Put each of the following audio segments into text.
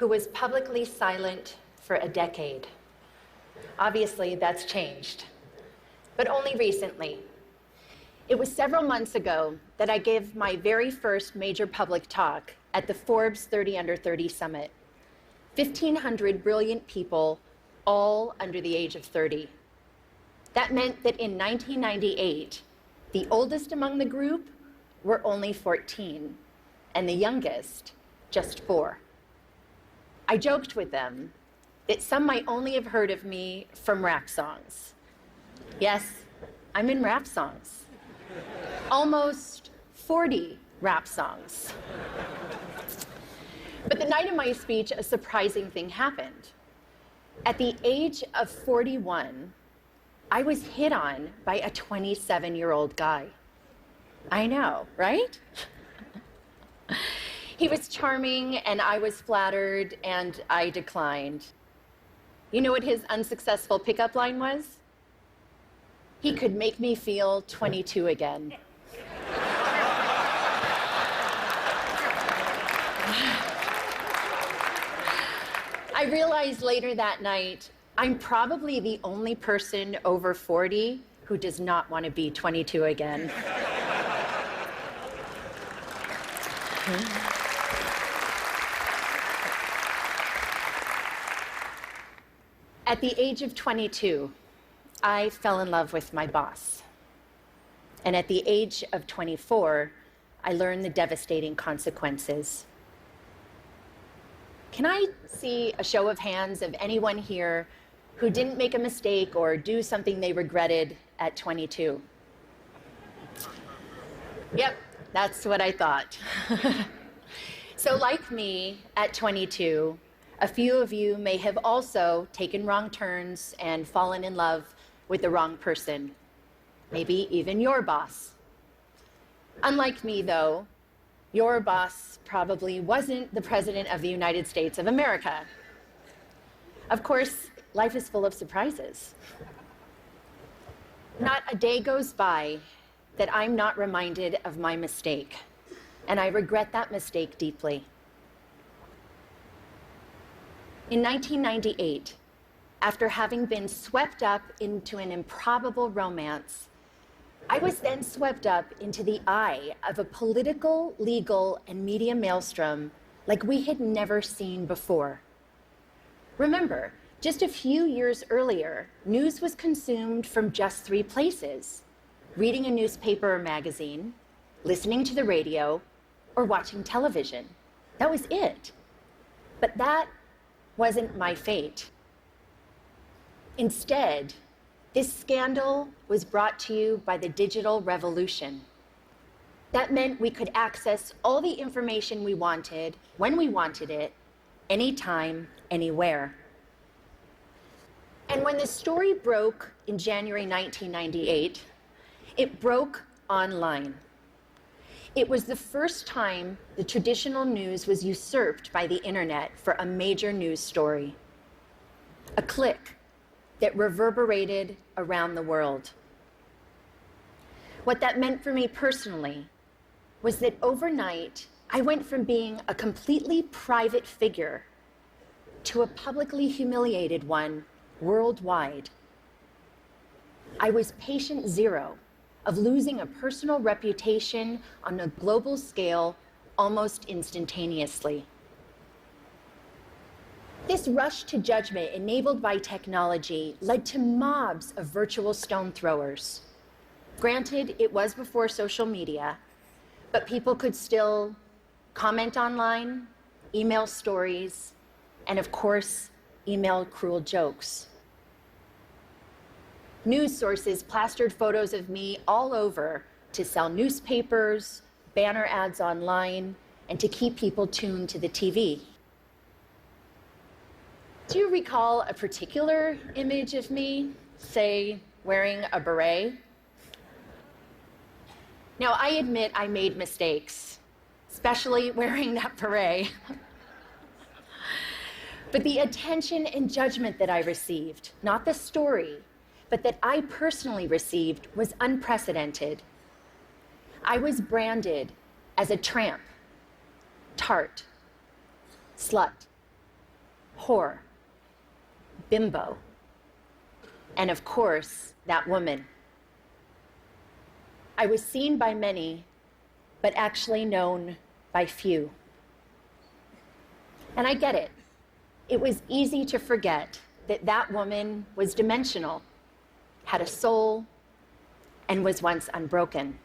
who was publicly silent for a decade. Obviously, that's changed, but only recently. It was several months ago that I gave my very first major public talk at the Forbes 30 Under 30 Summit. 1,500 brilliant people, all under the age of 30. That meant that in 1998, the oldest among the group were only 14, and the youngest just 4. I joked with them that some might only have heard of me from rap songs. Yes, I'm in rap songs. Almost 40 rap songs. But the night of my speech, a surprising thing happened. At the age of 41, I was hit on by a 27-year-old guy. I know, right? He was charming, and I was flattered, and I declined. You know what his unsuccessful pickup line was? He could make me feel 22 again. I realized later that night, I'm probably the only person over 40 who does not want to be 22 again. At the age of 22, I fell in love with my boss. And at the age of 24, I learned the devastating consequences. Can I see a show of hands of anyone here who didn't make a mistake or do something they regretted at 22? Yep, that's what I thought. So like me, at 22, a few of you may have also taken wrong turns and fallen in love with the wrong person, maybe even your boss. Unlike me, though, your boss probably wasn't the President of the United States of America. Of course, life is full of surprises. Not a day goes by that I'm not reminded of my mistake, and I regret that mistake deeply. In 1998, after having been swept up into an improbable romance, I was then swept up into the eye of a political, legal, and media maelstrom like we had never seen before. Remember, just a few years earlier, news was consumed from just 3 places: reading a newspaper or magazine, listening to the radio, or watching television. That was it. But that wasn't my fate. Instead, this scandal was brought to you by the digital revolution. That meant we could access all the information we wanted, when we wanted it, anytime, anywhere. And when the story broke in January 1998, it broke online. It was the first time the traditional news was usurped by the internet for a major news story. A click that reverberated around the world. What that meant for me personally was that overnight, I went from being a completely private figure to a publicly humiliated one worldwide. I was patient zero of losing a personal reputation on a global scale almost instantaneously. This rush to judgment enabled by technology led to mobs of virtual stone throwers. Granted, it was before social media, but people could still comment online, email stories, and of course, email cruel jokes. News sources plastered photos of me all over to sell newspapers, banner ads online, and to keep people tuned to the TV. Do you recall a particular image of me, say, wearing a beret? Now, I admit I made mistakes, especially wearing that beret. But the attention and judgment that I received, not the story, but that I personally received, was unprecedented. I was branded as a tramp, tart, slut, whore, bimbo, and of course, that woman. I was seen by many, but actually known by few. And I get it. It was easy to forget that that woman was dimensional, had a soul, and was once unbroken.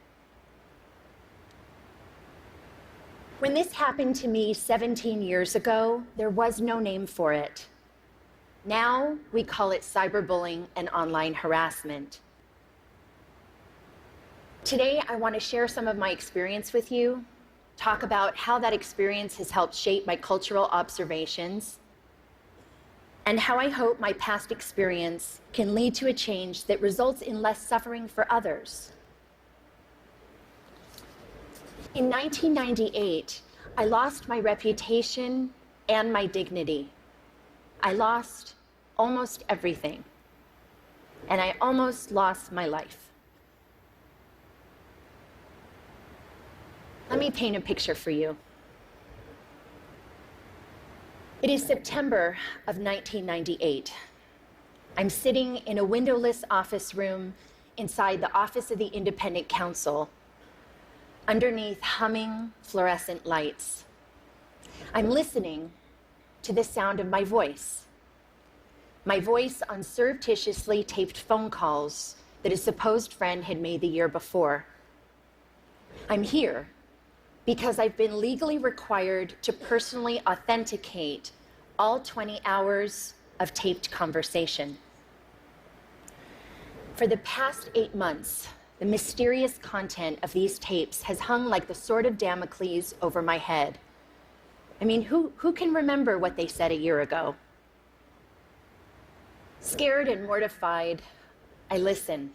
When this happened to me 17 years ago, there was no name for it. Now we call it cyberbullying and online harassment. Today, I want to share some of my experience with you, talk about how that experience has helped shape my cultural observations, and how I hope my past experience can lead to a change that results in less suffering for others. In 1998, I lost my reputation and my dignity. I lost almost everything, and I almost lost my life. Let me paint a picture for you. It is September of 1998. I'm sitting in a windowless office room inside the office of the Independent Counsel, underneath humming fluorescent lights. I'm listening to the sound of my voice on surreptitiously taped phone calls that a supposed friend had made the year before. I'm here because I've been legally required to personally authenticate all 20 hours of taped conversation. For the past 8 months, the mysterious content of these tapes has hung like the sword of Damocles over my head. I mean, who can remember what they said a year ago? Scared and mortified, I listen.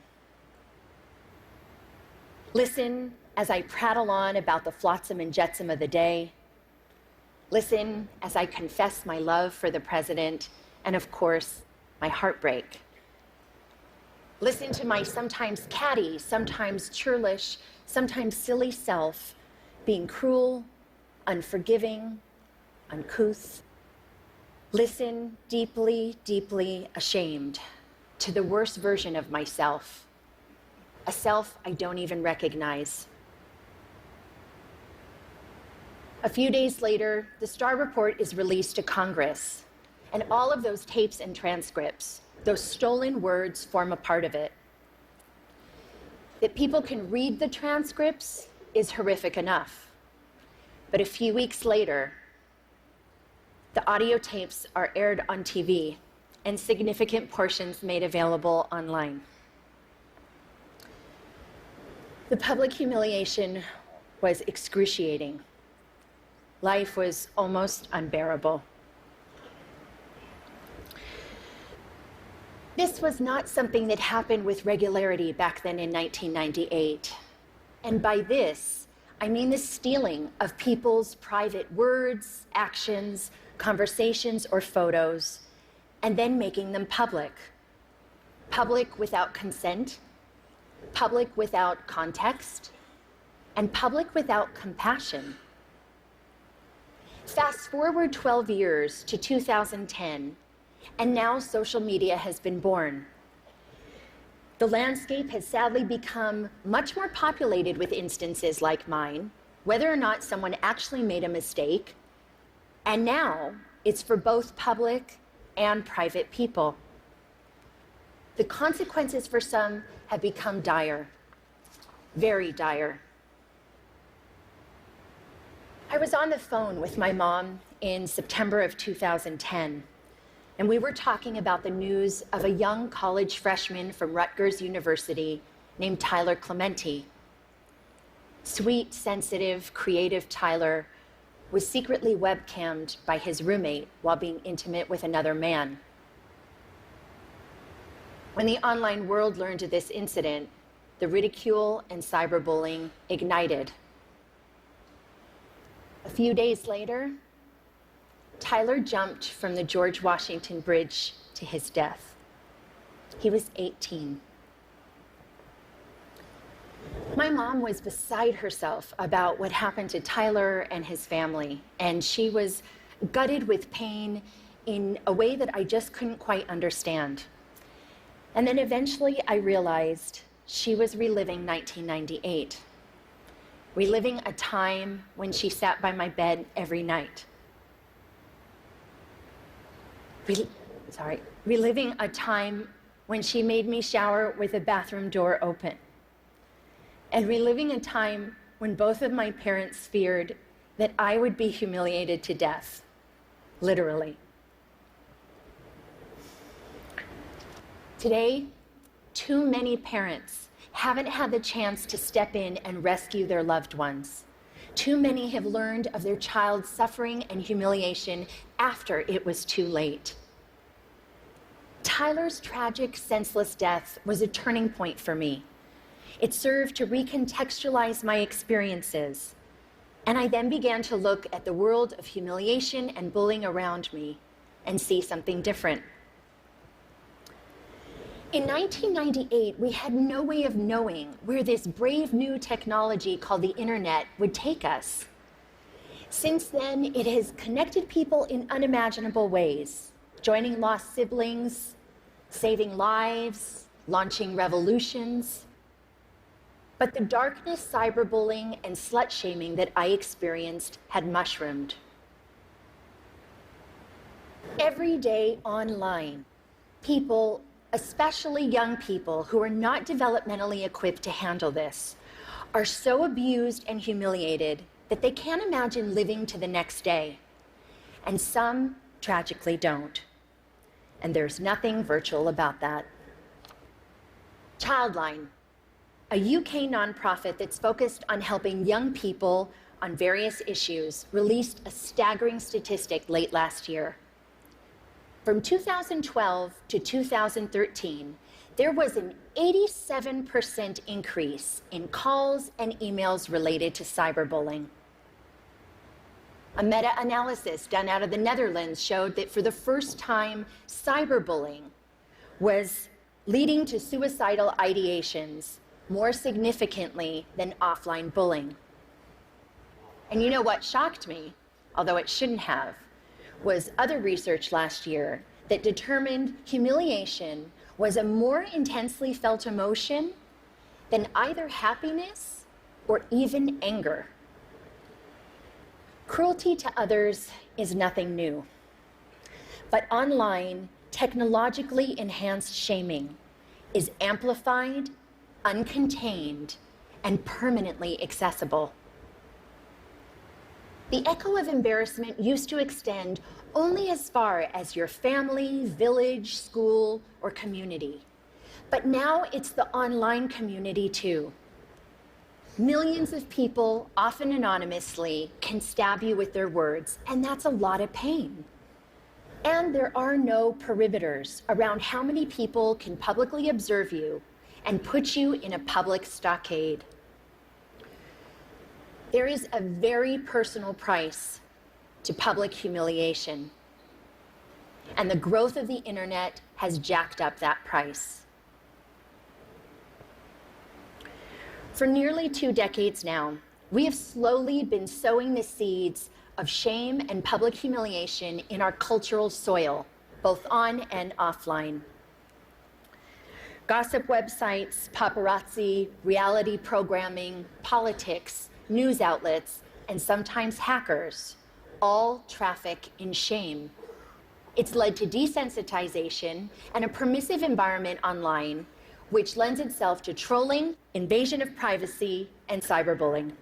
Listen as I prattle on about the flotsam and jetsam of the day. Listen as I confess my love for the president and, of course, my heartbreak. Listen to my sometimes catty, sometimes churlish, sometimes silly self being cruel, unforgiving, uncouth. Listen deeply, deeply ashamed to the worst version of myself, a self I don't even recognize. A few days later, the Starr Report is released to Congress, and all of those tapes and transcripts, those stolen words, form a part of it. That people can read the transcripts is horrific enough. But a few weeks later, the audio tapes are aired on TV and significant portions made available online. The public humiliation was excruciating. Life was almost unbearable. This was not something that happened with regularity back then in 1998. And by this, I mean the stealing of people's private words, actions, conversations, or photos, and then making them public. Public without consent, public without context, and public without compassion. Fast forward 12 years to 2010, and now social media has been born. The landscape has sadly become much more populated with instances like mine, whether or not someone actually made a mistake, and now it's for both public and private people. The consequences for some have become dire, very dire. I was on the phone with my mom in September of 2010, and we were talking about the news of a young college freshman from Rutgers University named Tyler Clementi. Sweet, sensitive, creative Tyler was secretly webcammed by his roommate while being intimate with another man. When the online world learned of this incident, the ridicule and cyberbullying ignited. A few days later, Tyler jumped from the George Washington Bridge to his death. He was 18. My mom was beside herself about what happened to Tyler and his family, and she was gutted with pain in a way that I just couldn't quite understand. And then eventually I realized she was reliving 1998, reliving a time when she sat by my bed every night. Reliving a time when she made me shower with the bathroom door open. And reliving a time when both of my parents feared that I would be humiliated to death, literally. Today, too many parents haven't had the chance to step in and rescue their loved ones. Too many have learned of their child's suffering and humiliation after it was too late. Tyler's tragic, senseless death was a turning point for me. It served to recontextualize my experiences, and I then began to look at the world of humiliation and bullying around me and see something different. In 1998, we had no way of knowing where this brave new technology called the internet would take us. Since then, it has connected people in unimaginable ways, joining lost siblings, saving lives, launching revolutions. But the darkness, cyberbullying, and slut-shaming that I experienced had mushroomed. Every day online, people, especially young people who are not developmentally equipped to handle this, are so abused and humiliated that they can't imagine living to the next day. And some, tragically, don't. And there's nothing virtual about that. Childline, a UK nonprofit that's focused on helping young people on various issues, released a staggering statistic late last year. From 2012 to 2013, there was an 87% increase in calls and emails related to cyberbullying. A meta-analysis done out of the Netherlands showed that for the first time, cyberbullying was leading to suicidal ideations more significantly than offline bullying. And you know what shocked me, although it shouldn't have, was other research last year that determined humiliation was a more intensely felt emotion than either happiness or even anger. Cruelty to others is nothing new, but online, technologically enhanced shaming is amplified, uncontained, and permanently accessible. The echo of embarrassment used to extend only as far as your family, village, school, or community. But now it's the online community too. Millions of people, often anonymously, can stab you with their words, and that's a lot of pain. And there are no perimeters around how many people can publicly observe you and put you in a public stockade. There is a very personal price to public humiliation, and the growth of the internet has jacked up that price. For nearly 2 decades now, we have slowly been sowing the seeds of shame and public humiliation in our cultural soil, both on and offline. Gossip websites, paparazzi, reality programming, politics, news outlets, and sometimes hackers all traffic in shame. It's led to desensitization and a permissive environment online, which lends itself to trolling, invasion of privacy, and cyberbullying.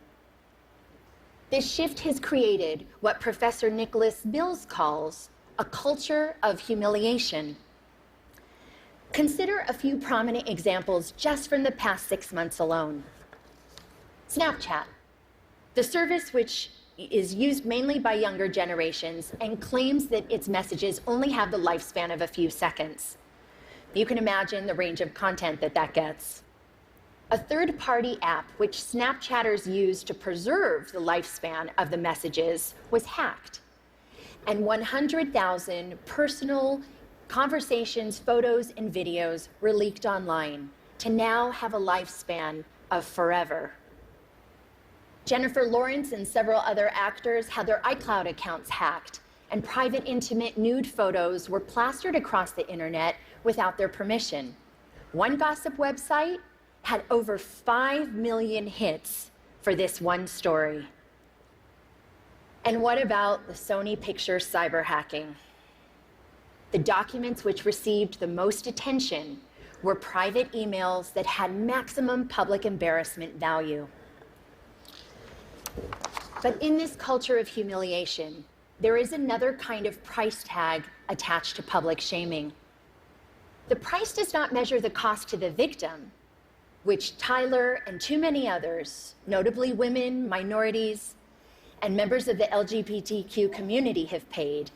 This shift has created what Professor Nicholas Mills calls a culture of humiliation. Consider a few prominent examples just from the past 6 months alone. Snapchat, the service which is used mainly by younger generations and claims that its messages only have the lifespan of a few seconds. You can imagine the range of content that gets. A third-party app which Snapchatters use to preserve the lifespan of the messages was hacked. And 100,000 personal conversations, photos, and videos were leaked online to now have a lifespan of forever. Jennifer Lawrence and several other actors had their iCloud accounts hacked and private, intimate, nude photos were plastered across the internet without their permission. One gossip website had over 5 million hits for this one story. And what about the Sony Pictures cyber hacking? The documents which received the most attention were private emails that had maximum public embarrassment value. But in this culture of humiliation, there is another kind of price tag attached to public shaming. The price does not measure the cost to the victim, which Tyler and too many others, notably women, minorities, and members of the LGBTQ community have paid,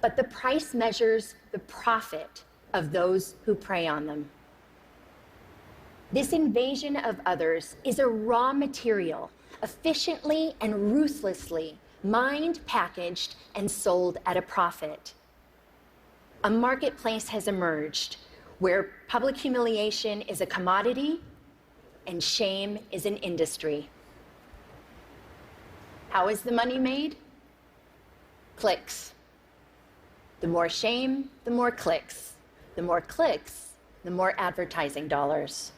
but the price measures the profit of those who prey on them. This invasion of others is a raw material, efficiently and ruthlessly mined, packaged, and sold at a profit. A marketplace has emerged where public humiliation is a commodity and shame is an industry. How is the money made? Clicks. The more shame, the more clicks. The more clicks, the more advertising dollars.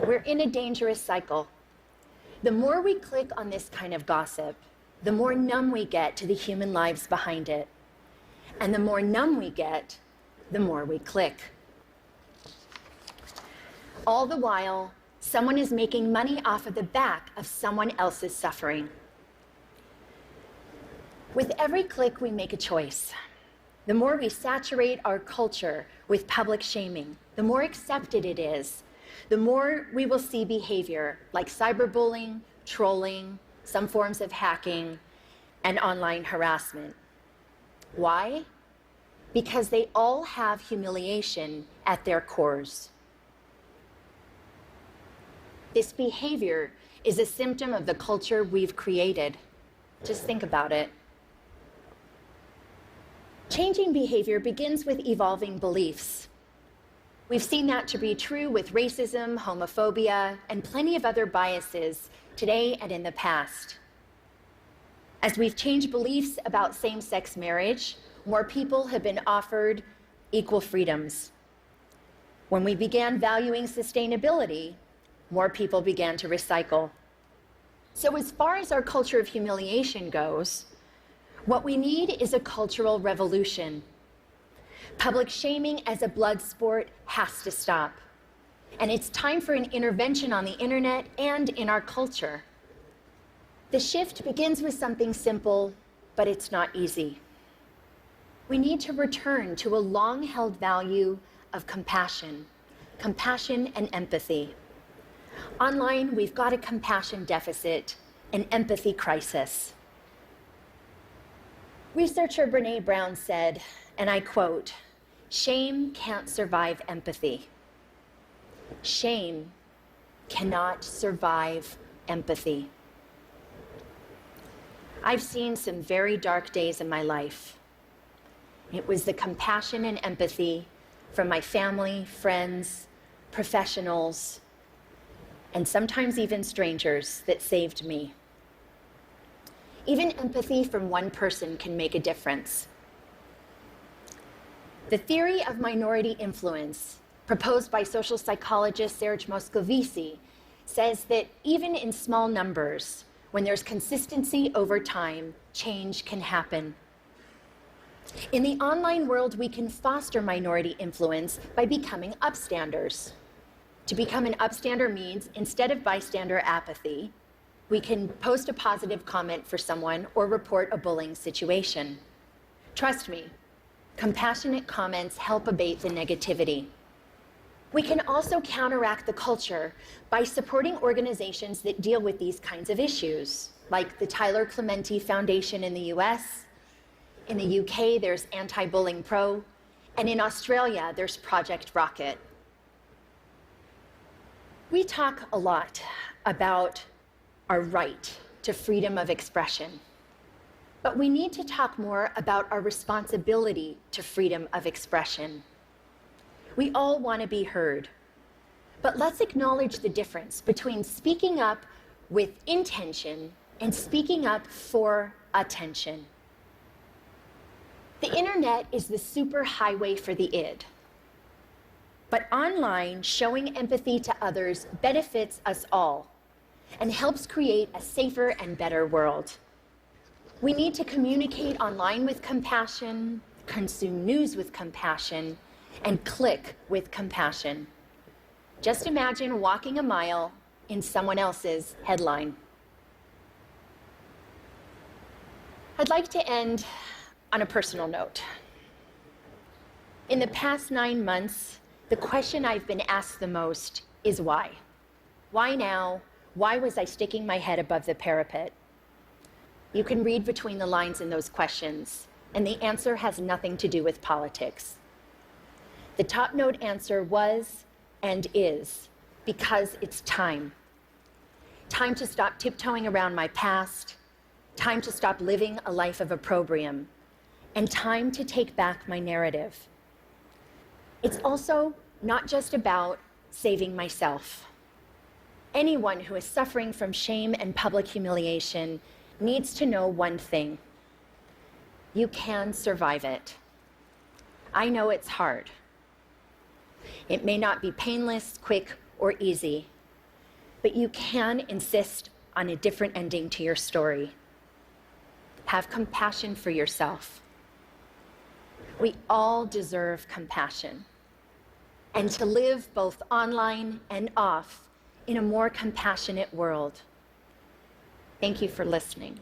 We're in a dangerous cycle. The more we click on this kind of gossip, the more numb we get to the human lives behind it. And the more numb we get, the more we click. All the while, someone is making money off of the back of someone else's suffering. With every click, we make a choice. The more we saturate our culture with public shaming, the more accepted it is, the more we will see behavior like cyberbullying, trolling, some forms of hacking, and online harassment. Why? Because they all have humiliation at their cores. This behavior is a symptom of the culture we've created. Just think about it. Changing behavior begins with evolving beliefs. We've seen that to be true with racism, homophobia, and plenty of other biases today and in the past. As we've changed beliefs about same-sex marriage, more people have been offered equal freedoms. When we began valuing sustainability, more people began to recycle. So as far as our culture of humiliation goes, what we need is a cultural revolution. Public shaming as a blood sport has to stop. And it's time for an intervention on the internet and in our culture. The shift begins with something simple, but it's not easy. We need to return to a long-held value of compassion and empathy. Online, we've got a compassion deficit, an empathy crisis. Researcher Brené Brown said, and I quote, "Shame can't survive empathy. Shame cannot survive empathy." I've seen some very dark days in my life. It was the compassion and empathy from my family, friends, professionals, and sometimes even strangers that saved me. Even empathy from one person can make a difference. The theory of minority influence, proposed by social psychologist Serge Moscovici, says that even in small numbers, when there's consistency over time, change can happen. In the online world, we can foster minority influence by becoming upstanders. To become an upstander means, instead of bystander apathy, we can post a positive comment for someone or report a bullying situation. Trust me, compassionate comments help abate the negativity. We can also counteract the culture by supporting organizations that deal with these kinds of issues, like the Tyler Clementi Foundation in the US. In the UK, there's Anti-Bullying Pro, and in Australia, there's Project Rocket. We talk a lot about our right to freedom of expression, but we need to talk more about our responsibility to freedom of expression. We all want to be heard, but let's acknowledge the difference between speaking up with intention and speaking up for attention. The internet is the superhighway for the id. But online, showing empathy to others benefits us all and helps create a safer and better world. We need to communicate online with compassion, consume news with compassion, and click with compassion. Just imagine walking a mile in someone else's headline. I'd like to end on a personal note. In the past 9 months, the question I've been asked the most is why? Why now? Why was I sticking my head above the parapet? You can read between the lines in those questions, and the answer has nothing to do with politics. The top note answer was and is because it's time. Time to stop tiptoeing around my past, time to stop living a life of opprobrium, and time to take back my narrative. It's also not just about saving myself. Anyone who is suffering from shame and public humiliation needs to know one thing. You can survive it. I know it's hard. It may not be painless, quick, or easy, but you can insist on a different ending to your story. Have compassion for yourself. We all deserve compassion, and to live both online and off in a more compassionate world. Thank you for listening.